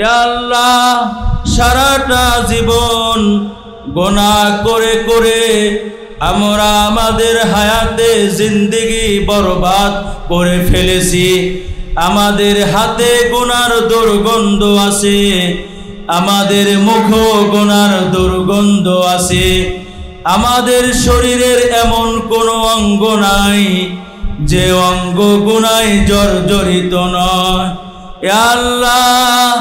ইয়া আল্লাহ সারাটা জীবন গুনাহ করে করে আমরা আমাদের হায়াতে জিন্দেগি বরবাদ করে ফেলেছি। আমাদের হাতে গুনার দুর্গন্ধ আছে, আমাদের মুখে গুনার দুর্গন্ধ আছে, আমাদের শরীরের এমন কোনো অঙ্গ নাই যে অঙ্গ গুনায় জর্জরিত নয়। ইয়া আল্লাহ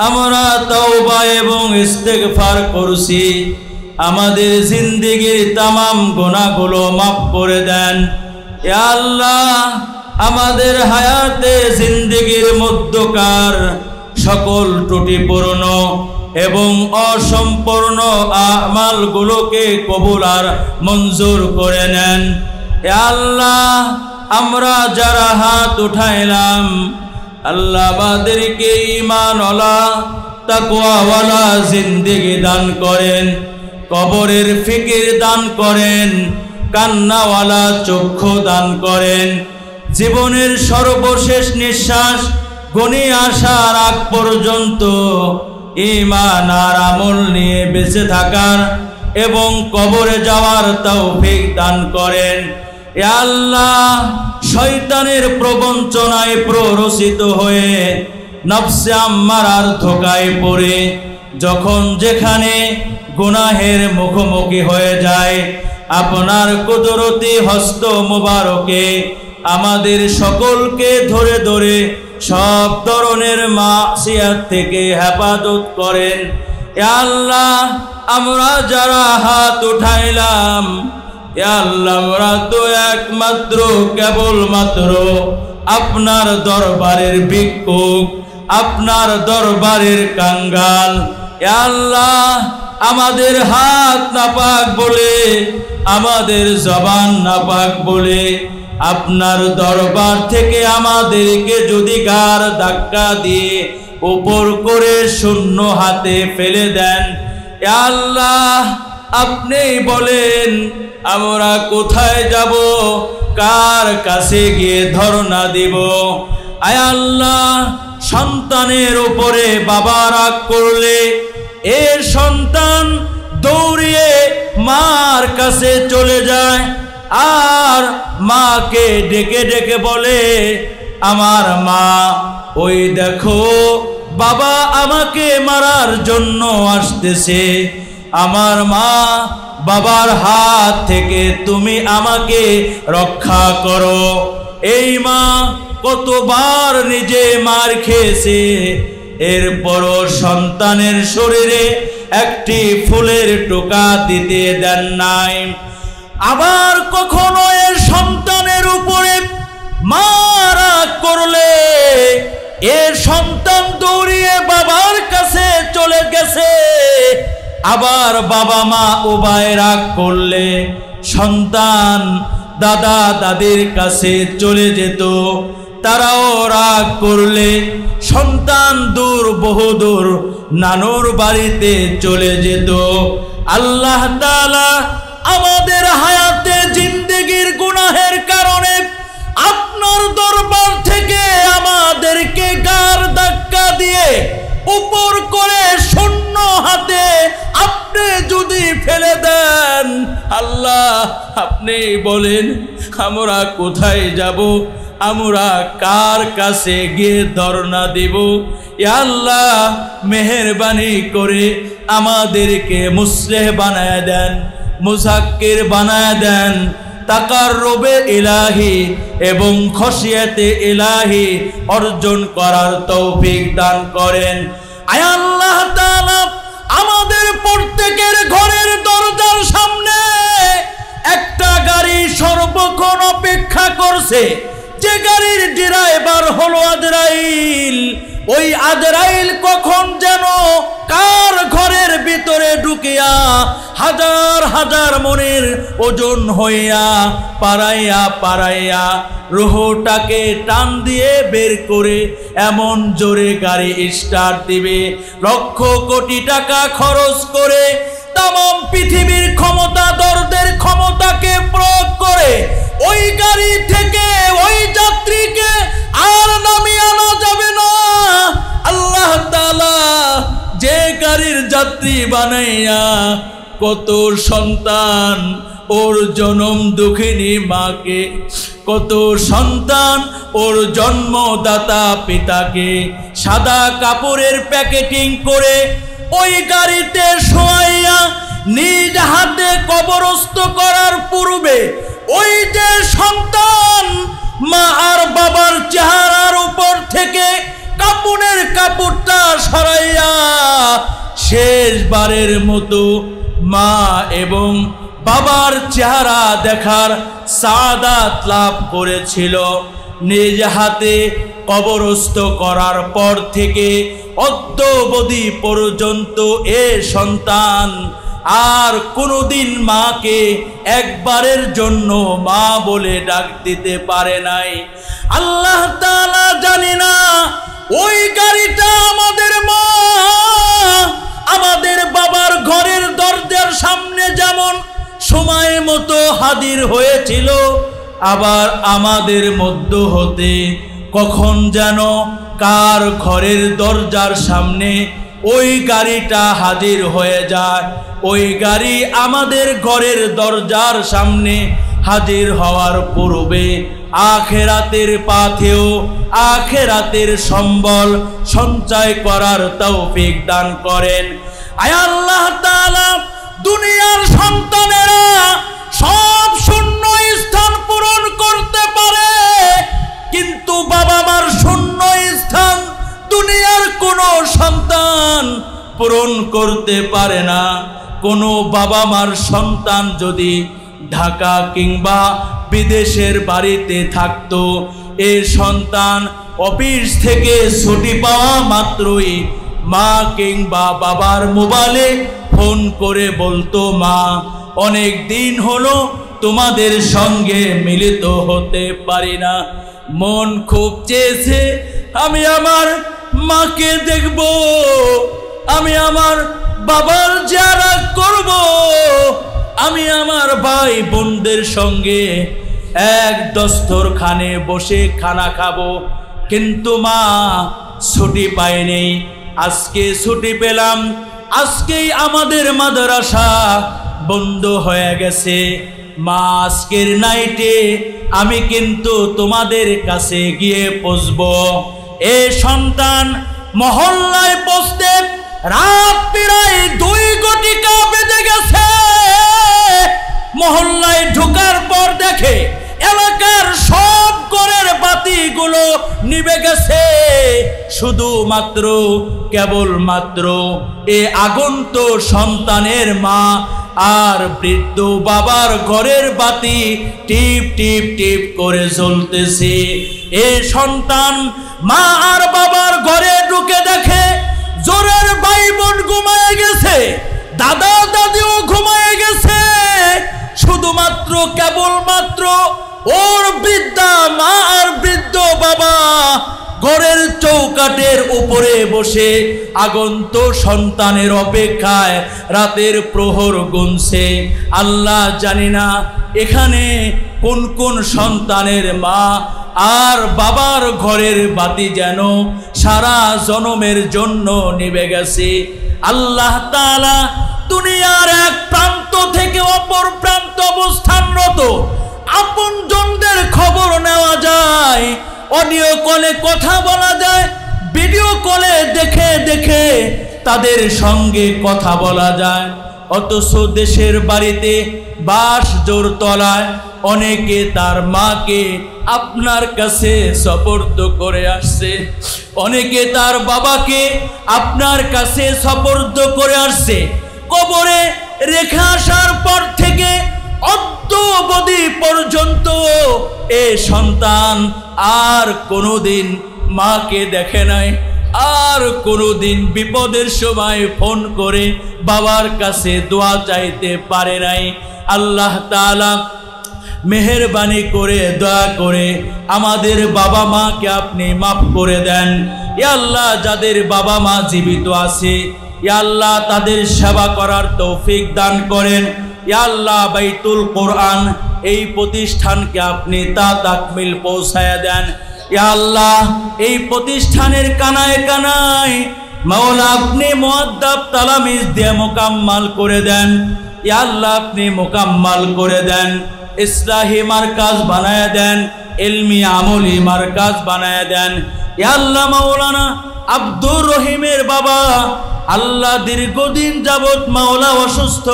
আমরা তওবা এবং ইস্তেগফার করছি, আমাদের জিন্দেগির তামাম গুনাহগুলো মাফ করে দেন। ইয়া আল্লাহ আমাদের হায়াতে জিন্দেগির মধ্যকার সকল ত্রুটিপূর্ণ এবং অসম্পূর্ণ আমালগুলোকে কবুল আর মঞ্জুর করে নেন। ইয়া আল্লাহ আমরা যারা হাত উঠাইলাম আল্লাহ আমাদেরকে ঈমানওয়ালা তাকওয়াওয়ালা জিন্দেগি দান করেন, কবরের ফিকির দান করেন, কান্নাওয়ালা চক্ষু দান করেন, জীবনের সর্বশেষ নিঃশ্বাস গনি আসার আগ পর্যন্ত ঈমান আর আমল নিয়ে বেঁচে থাকার এবং কবরে যাওয়ার তৌফিক দান করেন। ইয়া আল্লাহ শয়তানের প্রবঞ্চনায় প্ররোচিত হয়ে নফসে আম্মারার ধোঁকায় পড়ে যখন যেখানে গুনাহের মুখোমুখি হয়ে যায় আপনার কুদরতি হস্ত মুবারকে আমাদের সকলকে ধরে ধরে সব ধরনের মাসিয়াত থেকে হেফাজত করেন। ইয়া আল্লাহ আমরা যারা হাত উঠাইলাম ইয়া আল্লাহ আমরা তো একমাত্র কেবলমাত্র আপনার দরবারের ভিক্ষুক, আপনার দরবারের কাঙ্গাল। ইয়া আল্লাহ আমাদের হাত নাপাক বলে, আমাদের জবান নাপাক বলে আপনার দরবার থেকে আমাদেরকে যদি গার ধাক্কা দিয়ে উপর করে শূন্য হাতে ফেলে দেন, ইয়া আল্লাহ আপনি বলেন আমরা কোথায় যাব, কার কাছে গিয়ে ধর্ণা দিব? আয় আল্লাহ সন্তানের উপরে বাবা রাগ করলে এর সন্তান দৌড়িয়ে মার কাছে চলে যায় আর মাকে ডেকে ডেকে বলে আমার মা ওই দেখো বাবা আমাকে মারার জন্য আসতেছে, আমার মা বাবার হাত থেকে তুমি আমাকে রক্ষা করো। এই মা কতবার নিজে মার খেয়েছে, এরপরও সন্তানের শরীরে একটি ফুলের টোকা দিতে দেন নাই। আবার কখনো এর সন্তানের উপরে মারা করলে এর সন্তান দৌড়িয়ে বাবার কাছে চলে গেছে। আবার বাবা মা উভয় রাগ করলে সন্তান দাদা দাদির কাছে চলে যেত, তারাও রাগ করলে সন্তান দূর বহুদূর নানুর বাড়িতে চলে যেত। আল্লাহ তাআলা আমাদের হায়াতে জিন্দেগির গুনাহের কারণে আপনার দরবার থেকে আমাদেরকে গার ধাক্কা দিয়ে উপর করে শূন্য হাতে আপনি যদি ফেলে দেন, আল্লাহ আপনি বলেন আমরা কোথায় যাব, আমরা কার কাছে গিয়ে ধর্ণা দেব? ইয়া আল্লাহ মেহেরবানি করে আমাদেরকে মুসলিহ বানায় দেন, মুজাক্কির বানায় দেন, তাকাররুবে ইলাহি এবং খশিয়াতে ইলাহি অর্জন করার তৌফিক দান করেন। আয় আল্লাহ তাআলা আমাদের প্রত্যেকের ঘরের দরজার সামনে একটা গাড়ি সর্বক্ষণ অপেক্ষা করছে, যে গাড়ির ড্রাইভার হলো আজরাইল। ওই আজরাইল কখন যেন কার ঘরের ভিতরে ঢুকিয়া হাজার হাজার মনের ওজন হইয়া পারাইয়া পারাইয়া রুহটাকে টান দিয়ে বের করে এমন জোরে গাড়ি স্টার্ট দিবে, লক্ষ কোটি টাকা খরচ করে তামাম পৃথিবীর ক্ষমতা দরদের ক্ষমতাকে প্রয়োগ করে ওই গাড়ি থেকে ওই যাত্রীকে আর নামিয়ে আনা যাবে না। আল্লাহ তাআলা যাত্রী বানাইয়া কত সন্তান ওর জনম দুঃখিনী মাকে, কত সন্তান ওর জন্মদাতা পিতাকে সাদা কাপড়ের প্যাকেটিং করে ওই গাড়িতে শোয়াইয়া নিজ হাতে কবরস্থ করার পূর্বে ওই যে সন্তান মা আর বাবার চেহারার উপর থেকে কাপড়ের কাপড়টা সরাইয়া শেষবারের মতো মা এবং বাবার চেহারা দেখার সাদাত লাভ করেছিল। নিজ হাতে কবরস্থ করার পর থেকে অদ্যাবধি পর্যন্ত এ সন্তান আর কোনোদিন মাকে একবারের জন্য মা বলে ডাক দিতে পারে নাই। আল্লাহ তাআলা জানি না ওই গাড়িটা আমাদের মা আমাদের বাবার ঘরের দরজার সামনে যেমন সময় মতো হাজির হয়েছিল, আবার আমাদের মধ্য হতে কখন যেন কার ঘরের দরজার সামনে ওই গাড়িটা হাজির হয়ে যায়। ওই গাড়ি আমাদের ঘরের দরজার সামনে হাজির হওয়ার পূর্বে আখিরাতের পাথেও আখিরাতের সম্বল সঞ্চয় করার তৌফিক দান করেন। আয় আল্লাহ তাআলা, দুনিয়ার সন্তানেরা সব শূন্য স্থান পূরণ করতে পারে, কিন্তু বাবা মার শূন্য স্থান দুনিয়ার কোনো সন্তান পূরণ করতে পারে না। কোনো বাবা মার সন্তান যদি ঢাকা কিংবা বিদেশের বাড়িতে থাকতো, এ সন্তান অফিস থেকে ছুটি পাওয়া মাত্রই মা কিংবা বাবার মোবাইলে ফোন করে বলতো, মা অনেক দিন হলো তোমাদের সঙ্গে মিলিত হতে পারি না, মন খুব চেয়েছে আমি আমার মাকে দেখব, আমি আমার বাবার জিয়ারত করব, আমি আমার ভাই বোনদের সঙ্গে এক দস্তরখানে বসে খানা খাবো। কিন্তু মা ছুটি পাইনি, আজকে ছুটি পেলাম, আজকেই আমাদের মাদ্রাসা বন্ধ হয়ে গেছে। মা আজকের নাইটে আমি কিন্তু তোমাদের কাছে গিয়ে পৌঁছবো। এ সন্তান মহল্লায় পৌঁছতে রাত প্রায় 2 ঘটিকা বেজে গেছে। মহল্লায় ঢোকার পর দেখে এলাকার সব ঘরের বাতিগুলো নিভে গেছে, শুধুমাত্র কেবলমাত্র এ আগন্ত সন্তানের মা আর বৃদ্ধ বাবার ঘরের বাতি টিপ টিপ টিপ করে জ্বলতেছে। এ সন্তান মা আর বাবার ঘরে ঢুকে দেখে জোরের ভাই বোন ঘুমায় গেছে, দাদা দাদিও ঘুমায় গেছে, শুধুমাত্র কেবলমাত্র ওর বৃদ্ধা মা আর বৃদ্ধ বাবা ঘরের চৌকাঠের উপরে বসে আগন্ত সন্তানের অপেক্ষায় রাতের প্রহর গুনছে। আল্লাহ জানি না এখানে কোন কোন সন্তানের মা আর বাবার ঘরের বাতি যেন সারা জনমের জন্য নিভে গেছে। আল্লাহ তাআলা দুনিয়ার এক প্রান্ত থেকে অপর প্রান্ত অবস্থানরত আপনজনদের খবর নেওয়া যায়, অডিও কলে কথা বলা যায়, ভিডিও কলে দেখে দেখে তাদের সঙ্গে কথা বলা যায়। অথচ দেশের বাড়িতে বাস জোর তলায় অনেকে তার মাকে আপনার কাছে সুপর্দ করে আসছে, অনেকে তার বাবাকে আপনার কাছে সুপর্দ করে আসছে। কবরে রেখে আসার পর থেকে অদ্যাবধি পর্যন্ত এ সন্তান আর কোনোদিন মাকে দেখে নাই, আর কোনোদিন বিপদের সময় ফোন করে বাবার কাছে দোয়া চাইতে পারে নাই। আল্লাহ তাআলা মেহেরবানি করে দয়া করে আমাদের বাবা মাকে আপনি মাফ করে দেন। ইয়া আল্লাহ, যাদের বাবা মা জীবিত আছে ইয়া আল্লাহ তাদের সেবা করার তৌফিক দান করেন। ইয়া আল্লাহ, বাইতুল কোরআন এই প্রতিষ্ঠানকে আপনি তা তাকমিল পৌঁছায়া দেন। ইয়া আল্লাহ, এই প্রতিষ্ঠানের কানায় কানায় মাওলা আপনি মুআদ্দাব তালামিজ দিয়ে মোকাম্মাল করে দেন। ইয়া আল্লাহ আপনি মোকাম্মাল করে দেন। ইসলাহি মারকাজ বানায় দেন, ইলমি আমলি মারকাজ বানায় দেন। ইয়া আল্লাহ মাওলানা আব্দুর রহিমের বাবা আল্লাহ দীর্ঘদিন যাবত মাওলা অসুস্থ।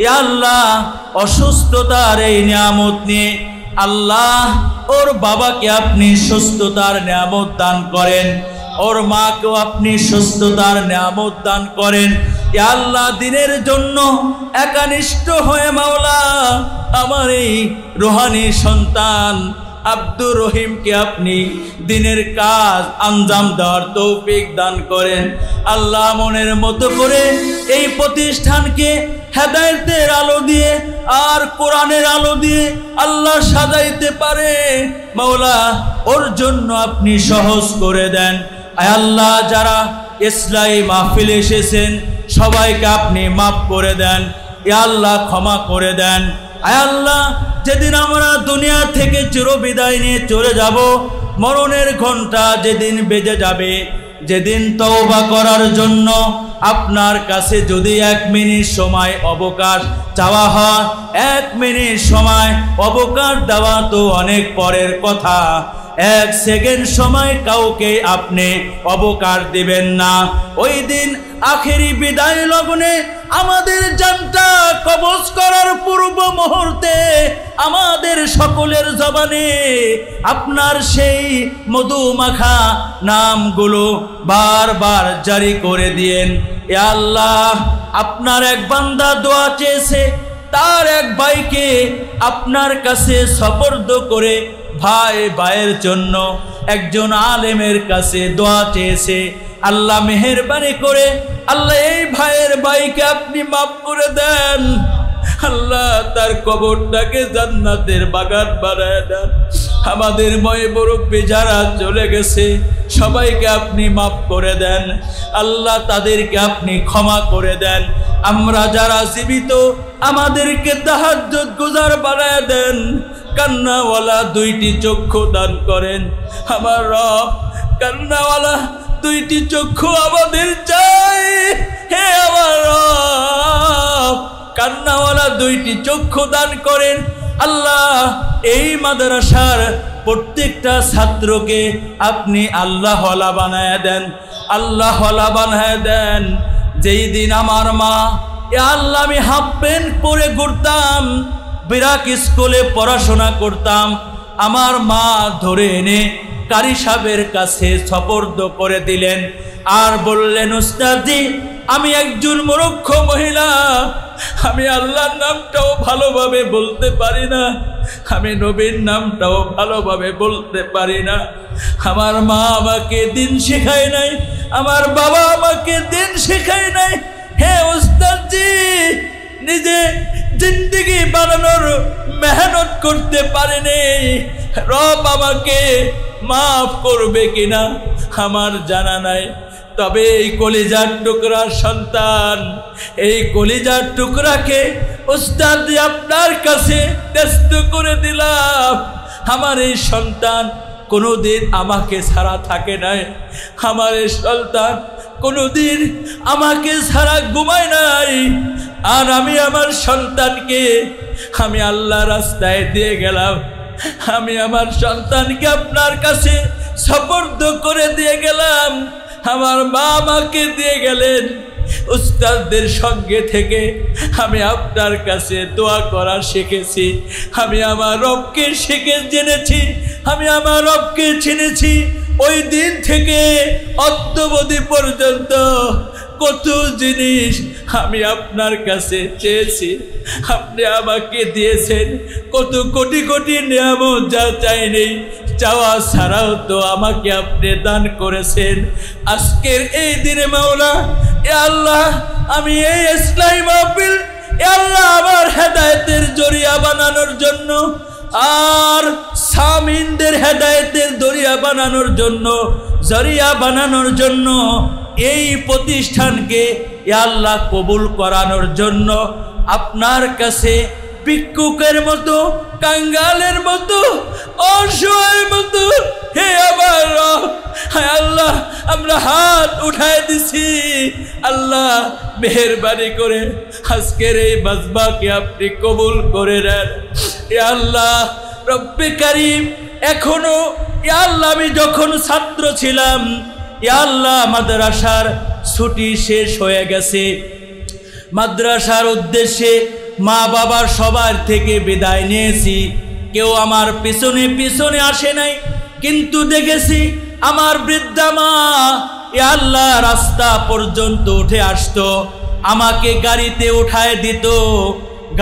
ইয়া আল্লাহ অসুস্থতার এই নিয়ামত নিয়ে আল্লাহ ওর বাবাকে আপনি সুস্থতার নিয়ামত দান করেন, ওর মাকেও আপনি সুস্থতার নিয়ামত দান করেন। ইয়া আল্লাহ দিনের জন্য একানিষ্ঠ হয়ে মাওলা আমার এই রুহানি সন্তান আব্দুর রহিমকে আপনি দিনের কাজ আঞ্জাম দেওয়ার তৌফিক দান করেন। আল্লাহ মনের মতো করে এই প্রতিষ্ঠানকে হেদায়েতের আলো দিয়ে আর কোরআনের আলো দিয়ে আল্লাহ সাজাইতে পারে মাওলা ওর জন্য আপনি সহজ করে দেন। আয় আল্লাহ যারা ইসলাহি মাহফিলে এসেছেন সবাইকে আপনি মাফ করে দেন। ইয়া আল্লাহ ক্ষমা করে দেন। আয় আল্লাহ যেদিন আমরা দুনিয়া থেকে চিরবিদায় নিয়ে চলে যাব, মরণের ঘন্টা যেদিন বেজে যাবে, যেদিন তওবা করার জন্য আপনার কাছে যদি 1 মিনিট সময় অবকাশ চাওয়া হয়, 1 মিনিট সময় অবকাশ দেওয়া তো অনেক পরের কথা, 1 সেকেন্ড সময় কাউকে আপনি অবকাশ দিবেন না। ওই দিন আখেরি বিদায় লগ্নে আমাদের জানটা কবজ করার পূর্ব মুহূর্তে আমাদের সকলের জবানে আপনার সেই মধুমাখা নামগুলো বারবার জারি করে দিয়েন। ইয়া আল্লাহ আপনার এক বান্দা দোয়া চেয়েছে, তার এক ভাইকে আপনার কাছে সুপর্দ করে ভাই ভাইয়ের জন্য একজন আলেমের কাছে দোয়া চেয়েছে। আল্লাহ মেহেরবানি করে আল্লাহ এই ভাইয়ের ভাইকে আপনি মাফ করে দেন। আল্লাহ তার কবরটাকে জান্নাতের বাগান বানায় দেন। আমাদের মুরব্বি যারা চলে গেছে সবাইকে আপনি মাফ করে দেন। আল্লাহ তাদেরকে আপনি ক্ষমা করে দেন। আমরা যারা জীবিত আমাদেরকে তাহাজ্জুদ গুজার বানায় দেন। কান্নাওয়ালা 2টি চক্ষু দান করেন আমার রব। কান্নাওয়ালা 2টি চক্ষু আমাদের চাই হে আমার রব। কান্নাওয়ালা 2টি চক্ষু দান করেন আল্লাহ। এই মাদ্রাসার প্রত্যেকটা ছাত্রকে আপনি আল্লাহওয়ালা বানায় দেন, আল্লাহওয়ালা বানায় দেন। যেই দিন আমার মা আল্লাহ আমি হাফ প্যান্ট পরে ঘুরতাম, বিরাক স্কুলে পড়াশোনা করতাম, আমার মা ধরে এনে কারি সাহেবের কাছে সুপর্দ করে দিলেন আর বললেন উস্তাদজি আমি একজন মূর্খ মহিলা, আমি আল্লাহর নামটাও ভালোভাবে বলতে পারি না, আমি নবীর নামটাও ভালোভাবে বলতে পারি না। আমার মা আমাকে দিন শেখায় নাই, আমার বাবা আমাকে দিন শেখায় নাই। হে উস্তাদজি নিজে জিন্দেগি বানানোর মেহনত করতে পারিনি, রব আমাকে মাফ করবে কিনা আমার জানা নাই। তবে এই কলিজার টুকরার সন্তান, এই কলিজার টুকরাকে উস্তাদ আপনার কাছে ন্যস্ত করে দিলাম। আমার এই সন্তান কোনোদিন আমাকে ছাড়া থাকে নাই, আমার এই সন্তান কোনোদিন আমাকে ছাড়া ঘুমায় নাই। আর আমি আমার সন্তানকে আমি আল্লাহ রাস্তায় দিয়ে গেলাম, আমি আমার সন্তানকে আপনার কাছে সুপর্দ করে দিয়ে গেলাম। আমার মা আমাকে দিয়ে গেলেন। উস্তাদদের সঙ্গে থেকে আমি আপনার কাছে দোয়া করা শিখেছি, আমি আমার রবকে জেনেছি, আমি আমার রবকে চিনেছি। ওই দিন থেকে অদ্যাবধি পর্যন্ত কত জিনিস আমি আপনার কাছে চেয়েছি, আপনি আমাকে দিয়েছেন। কত কোটি কোটি নিয়ামত যা চাইনি, চাওয়া ছাড়াও তো আমাকে আপনি দান করেছেন। আজকের এই দিনে মাওলা এ আল্লাহ আমি এই ইসলামী মাহফিল এ আল্লাহ আমার হেদায়েতের জরিয়া বানানোর জন্য আর সামিনদের হেদায়েতের জরিয়া বানানোর জন্য জরিয়া বানানোর জন্য এই প্রতিষ্ঠানকে এ আল্লাহ কবুল করানোর জন্য আপনার কাছে ভিক্ষুকের মতো, কাঙ্গালের মতো, অসহায়ের মতো। হে আমার রব, হে আল্লাহ, আমরা হাত উঠায় দিছি। আল্লাহ মেহেরবানি করে আজকের এই মাজমাকে আপনি কবুল করে নেন। ইয়া আল্লাহ রব্বে কারীম, এখনো ইয়া আল্লাহ আমি যখন ছাত্র ছিলাম, ইয়া আল্লাহ মাদ্রাসার ছুটি শেষ হয়ে গেছে, মাদ্রাসার উদ্দেশ্যে মা বাবার সবার থেকে বিদায় নিয়েছি, কেউ আমার পিছনে পিছনে আসে নাই, কিন্তু দেখেছি আমার বৃদ্ধা মা ইয়া আল্লাহ রাস্তা পর্যন্ত উঠে আসতো, আমাকে গাড়িতে উঠায় দিত,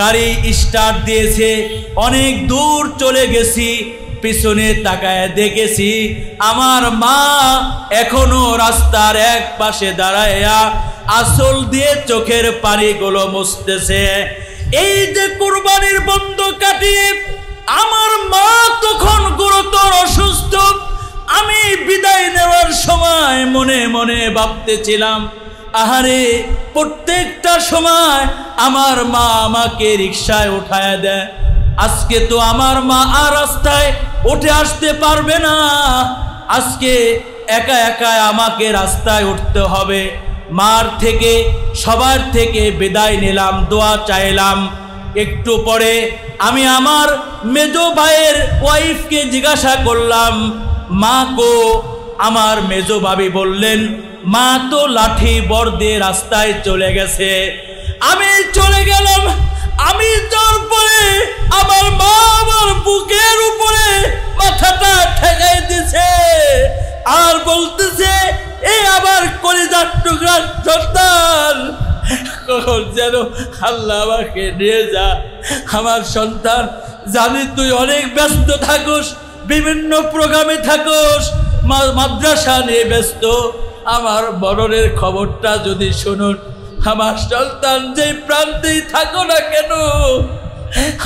গাড়ি স্টার্ট দিয়েছে, অনেক দূর চলে গেছি, পিছনে তাকায় দেখেছি আমার মা এখনো রাস্তার এক পাশে দাঁড়ায়া আসল দিয়ে চোখের পানিগুলো মুছতেছে। এই যে কুরবানির বন্ধ কাটিয়ে আমার মা তখন গুরুতর অসুস্থ, আমি বিদায় নেওয়ার সময় মনে মনে ভাবতেছিলাম, আহারে প্রত্যেকটা সময় আমার মা আমাকে রিকশায় উঠায় দেয়, আজকে তো আমার মা আর রাস্তায় উঠে আসতে পারবে না, আজকে একা একা আমাকে রাস্তায় উঠতে হবে। মার থেকে সবার থেকে বিদায় নিলাম, দোয়া চাইলাম। একটু পরে আমি আমার মেজো ভাইয়ের ওয়াইফকে জিজ্ঞাসা করলাম, মা গো? আমার মেজো ভাবি বললেন, মা তো লাঠি বর দিয়ে রাস্তায় চলে গেছে। আমি চলে গেলাম, আমি যাওয়ার পরে আমার মা আমার বুকের উপরে মাথাটা ঠেকাই দিছে আর বলতেছে, এই আবার কলিজার টুকরা সন্তান, কখন যেন আল্লাহ আমাকে নিয়ে যা। আমার সন্তান, জানি তুই অনেক ব্যস্ত থাকোস, বিভিন্ন প্রোগ্রামে থাকোস, মাদ্রাসা নিয়ে ব্যস্ত, আমার মরণের খবরটা যদি শুনুন, আমার সন্তান যেই প্রান্তেই থাকো না কেন,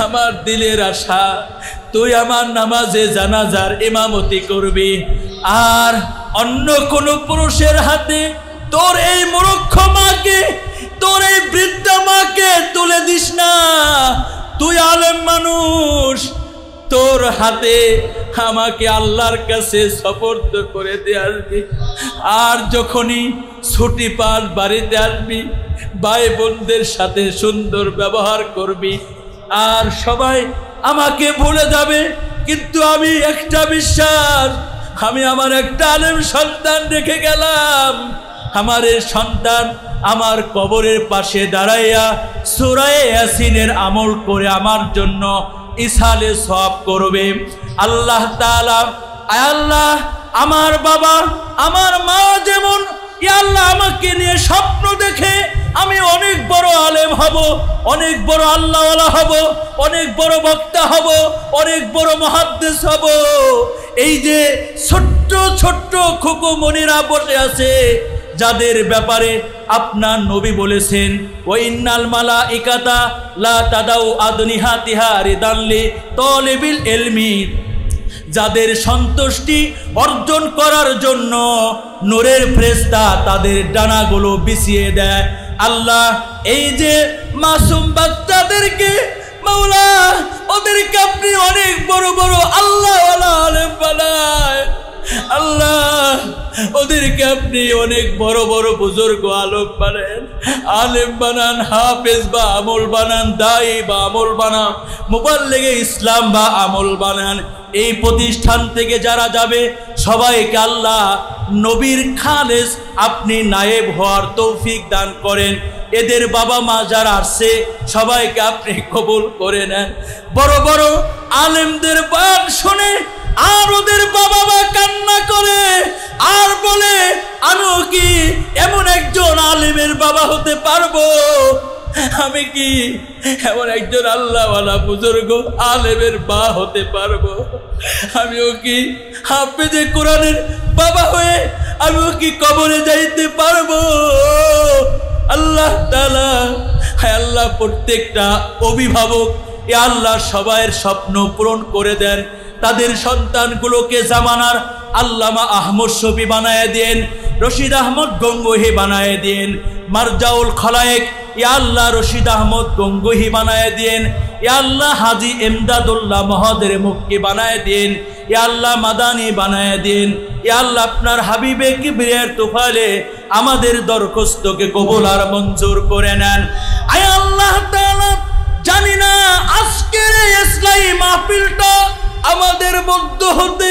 আমার দিলের আশা তুই আমার নামাজে জানাজার ইমামতি করবি, আর অন্য কোন পুরুষের হাতে তোর এই মূর্খ মাকে, তোর এই বৃদ্ধা মাকে তুলে দিস না। তুই আলেম মানুষ, তোর হাতে আমাকে আল্লাহর কাছে সুপর্দ করে দিয়ে আসবি, আর যখনই ছুটি পাস বাড়িতে আসবি, ভাই বোনদের সাথে সুন্দর ব্যবহার করবি, আর সবাই আমাকে ভুলে যাবে। কিন্তু আমি একটা বিশ্বাস, আমি আমার একটা আলেম সন্তান রেখে গেলাম, আমার এই সন্তান আমার কবরের পাশে দাঁড়াইয়া সূরা ইয়াসিনের আমল করে আমার জন্য ইসালে সওয়াব করবে। আল্লাহ তাআলা, আয় আল্লাহ, আমার বাবা আমার মা যেমন ইয়া আল্লাহ আমাকে নিয়ে স্বপ্ন দেখে আমি অনেক বড় আলেম হব, অনেক বড় আল্লাহওয়ালা হব, অনেক বড় বক্তা হব, অনেক বড় মুহাদ্দিস হব, এই যে ছোট্ট ছোট্ট খুকুমনিরা বসে আছে, যাদের ব্যাপারে আপনার নবী বলেছেন, ওয়া ইন্নাল মালাইকাতা লা তাদাউ আদনিহাতিহা রিদাল্লি তালিবিল ইলমি, যাদের সন্তুষ্টি অর্জন করার জন্য নূরের ফেরেশতা তাদের ডানাগুলো বিছিয়ে দেয়। আল্লাহ এই যে মাসুম বাচ্চাদেরকে, মাওলা ওদেরকে আপনি অনেক বড় বড় আল্লাহওয়ালা আলেম বানায়, আল্লাহ ওদেরকে আপনি অনেক বড় বড় বুজুর্গ আলেম বানান, হাফেজ বা আমল বানান, দায়ী বা আমল বানান, মুবাল্লিগে ইসলাম বা আমল বানান। এই প্রতিষ্ঠান থেকে যারা যাবে সবাইকে আল্লাহ নবীর খালেস আপনি নায়েব হওয়ার তৌফিক দান করেন। এদের বাবা মা যারা আসছে সবাইকে আপনি কবুল করে নেন। বড় বড় আলেমদের বয়ান শুনে আর ওদের বাবা মা কান্না করে আর বলে, আমিও কি এমন একজন আলেমের বাবা হতে পারবো? আমি কি এমন একজন আল্লাহওয়ালা বুজুর্গ আলেমের মা হতে পারবো? আমিও কি হাফেজে কোরআনের বাবা হয়ে আমিও কি কবরে যাইতে পারবো? আল্লাহ তাআলা, হায় আল্লাহ, প্রত্যেকটা অভিভাবক এ আল্লাহ সবাইয়ের স্বপ্ন পূরণ করে দেন। তাদের সন্তানগুলোকে জামানার আল্লামা আহমদ শফি বানায় দেন, রশিদ আহমদ গঙ্গোহী বানায় দেন, মারজাউল খলায়েক ইয়া আল্লাহ রশিদ আহমদ গঙ্গোহী বানায় দিন, ইয়া আল্লাহ হাজী এমদাদুল্লাহ মহোদর মুক্তি বানায় দিন, ইয়া আল্লাহ মাদানী বানায় দিন। ইয়া আল্লাহ আপনার হাবিবে কিবরিয়ার তুফালে আমাদের দরখাস্তকে কবুল আর মঞ্জুর করে নেন। আয় আল্লাহ তাআলা, জানি না আজকের ইসলামী মাহফিলটা আমাদের মধ্য হতে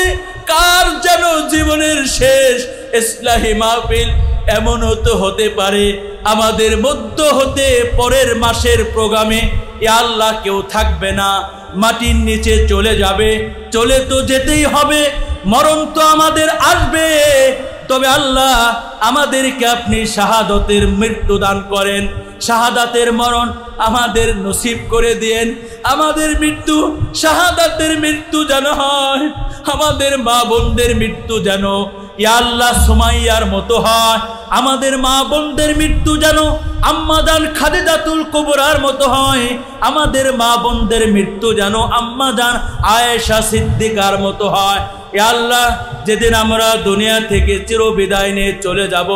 কার যেন জীবনের শেষ ইসলামী মাহফিল। এমনও তো হতে পারে আমাদের মধ্য হতে পরের মাসের প্রোগ্রামে ইয়া আল্লাহ কেউ থাকবে না, মাটির নিচে চলে যাবে। চলে তো যেতেই হবে, মরণ তো আমাদের আসবে। তবে আল্লাহ আমাদেরকে আপনি শাহাদতের মৃত্যু দান করেন, শাহাদাতের মরণ আমাদের নসিব করে দিয়েন। আমাদের মৃত্যু শাহাদাতের মৃত্যু যেন হয়, আমাদের মা বোনদের মৃত্যু যেন ইয়া আল্লাহ সুমাইয়ার মতো হয়, আমাদের মা বোনদের মৃত্যু যেন আম্মাজান খাদিজাতুল কুবরার মতো হয়, আমাদের মা বোনদের মৃত্যু যেন আম্মাজান আয়েশা সিদ্দিকার মতো হয়। ইয়া আল্লাহ, যেদিন আমরা দুনিয়া থেকে চিরবিদায় নিয়ে চলে যাব,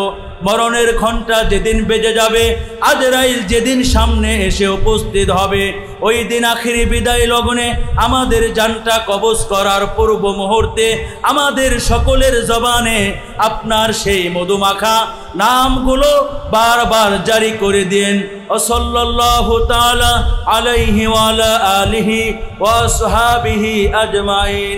মরণের ঘণ্টা যেদিন বেজে যাবে, আজরাইল যেদিন সামনে এসে উপস্থিত হবে, ওই দিন আখিরি বিদায় লগ্নে আমাদের জানটা কবজ করার পূর্ব মুহূর্তে আমাদের সকলের জবানে আপনার সেই মধুমাখা নামগুলো বারবার জারি করে দিন। ও সাল্লাল্লাহু তাআলা আলাইহি ওয়া আলা আলিহি ওয়া আসহাবিহি আজমাইন।